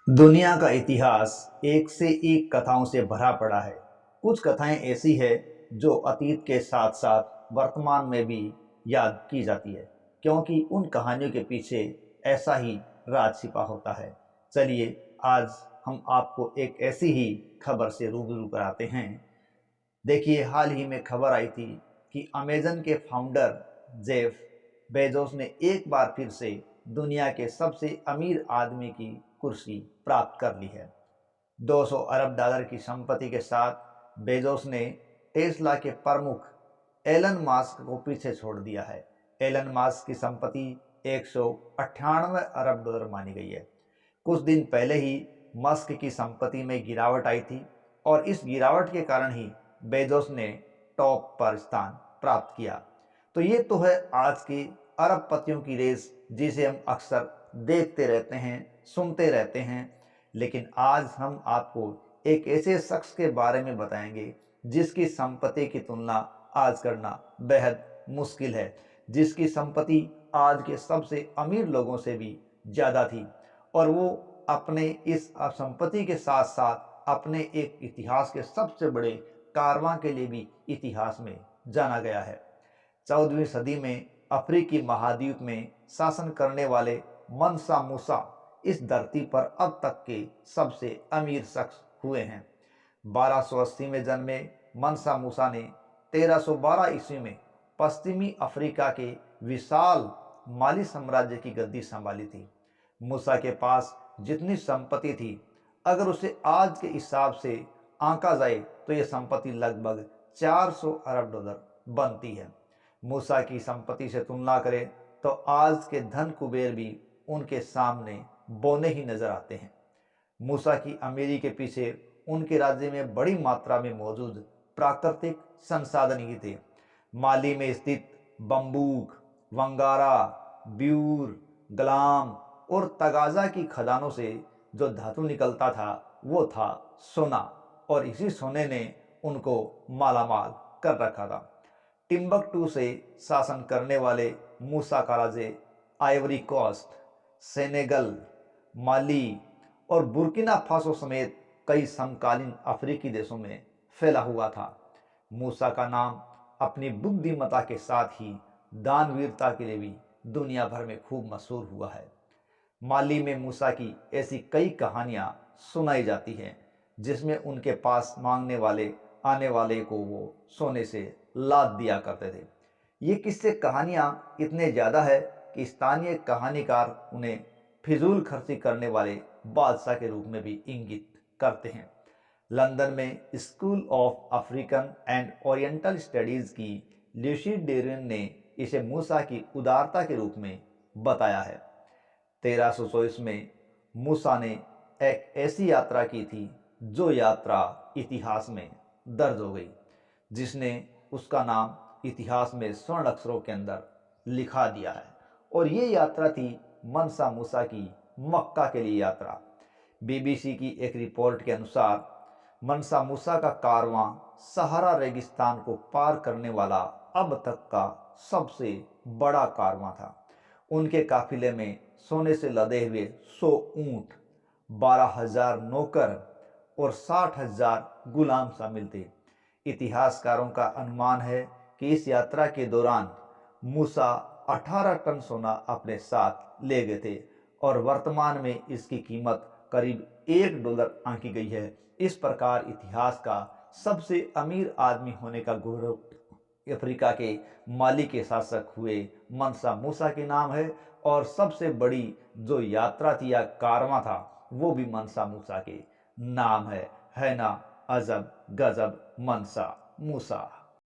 दुनिया का इतिहास एक से एक कथाओं से भरा पड़ा है। कुछ कथाएं ऐसी है जो अतीत के साथ साथ वर्तमान में भी याद की जाती है, क्योंकि उन कहानियों के पीछे ऐसा ही राज छिपा होता है। चलिए आज हम आपको एक ऐसी ही खबर से रूबरू कराते हैं। देखिए, हाल ही में खबर आई थी कि अमेजन के फाउंडर जेफ बेजोस ने एक बार फिर से दुनिया के सबसे अमीर आदमी की कुर्सी प्राप्त कर ली है। 200 अरब डॉलर की संपत्ति के साथ बेजोस ने टेस्ला के प्रमुख एलन मास्क को पीछे छोड़ दिया है। एलन मास्क की संपत्ति 198 अरब डॉलर मानी गई है। कुछ दिन पहले ही मस्क की संपत्ति में गिरावट आई थी और इस गिरावट के कारण ही बेजोस ने टॉप पर स्थान प्राप्त किया। तो ये तो है आज की अरबपतियों की रेस, जिसे हम अक्सर देखते रहते हैं, सुनते रहते हैं। लेकिन आज हम आपको एक ऐसे शख्स के बारे में बताएंगे जिसकी संपत्ति की तुलना आज करना बेहद मुश्किल है, जिसकी संपत्ति आज के सबसे अमीर लोगों से भी ज़्यादा थी। और वो अपने इस संपत्ति के साथ साथ अपने एक इतिहास के सबसे बड़े कारवां के लिए भी इतिहास में जाना गया है। 14वीं सदी में अफ्रीकी महाद्वीप में शासन करने वाले मनसा मूसा इस धरती पर अब तक के सबसे अमीर शख्स हुए हैं। 1280 में जन्मे मनसा मूसा ने 1312 ईस्वी में पश्चिमी अफ्रीका के विशाल माली साम्राज्य की गद्दी संभाली थी। मूसा के पास जितनी संपत्ति थी, अगर उसे आज के हिसाब से आंका जाए तो यह संपत्ति लगभग 400 अरब डॉलर बनती है। मूसा की संपत्ति से तुलना करें तो आज के धन कुबेर भी उनके सामने बौने ही नजर आते हैं। मूसा की अमीरी के पीछे उनके राज्य में बड़ी मात्रा में मौजूद प्राकृतिक संसाधन ही थे। माली में स्थित बम्बूक, वंगारा, ब्यूर, गलाम और तगाजा की खदानों से जो धातु निकलता था वो था सोना, और इसी सोने ने उनको मालामाल कर रखा था। टिम्बकटू से शासन करने वाले मूसा का राज्य आइवरी कोस्ट, सेनेगल, माली और बुर्किना फासो समेत कई समकालीन अफ्रीकी देशों में फैला हुआ था। मूसा का नाम अपनी बुद्धिमत्ता के साथ ही दानवीरता के लिए भी दुनिया भर में खूब मशहूर हुआ है। माली में मूसा की ऐसी कई कहानियां सुनाई जाती हैं जिसमें उनके पास मांगने वाले आने वाले को वो सोने से लाद दिया करते थे। ये किस्से कहानियां इतने ज़्यादा है कि स्थानीय कहानीकार उन्हें फिजूल खर्ची करने वाले बादशाह के रूप में भी इंगित करते हैं। लंदन में school of African and oriental studies की ल्यूसी डेरियन ने इसे मूसा की उदारता के रूप में बताया है। 1324 में मूसा ने एक ऐसी यात्रा की थी जो यात्रा इतिहास में दर्ज हो गई, जिसने उसका नाम इतिहास में स्वर्ण अक्षरों के अंदर लिखा दिया है। और ये यात्रा थी मनसा मूसा की मक्का के लिए यात्रा। बीबीसी की एक रिपोर्ट के अनुसार मनसा मूसा का कारवां सहारा रेगिस्तान को पार करने वाला अब तक का सबसे बड़ा कारवां था। उनके काफिले में सोने से लदे हुए 100 ऊंट, 12,000 नौकर और 60,000 गुलाम शामिल थे। इतिहासकारों का अनुमान है कि इस यात्रा के दौरान मूसा 18 टन सोना अपने साथ ले गए थे और वर्तमान में इसकी कीमत करीब $1 आंकी गई है। इस प्रकार इतिहास का सबसे अमीर आदमी होने का गौरव अफ्रीका के माली के शासक हुए मनसा मूसा के नाम है। और सबसे बड़ी जो यात्रा थी या कारवां था वो भी मनसा मूसा के नाम है ना? अजब गजब मनसा मूसा।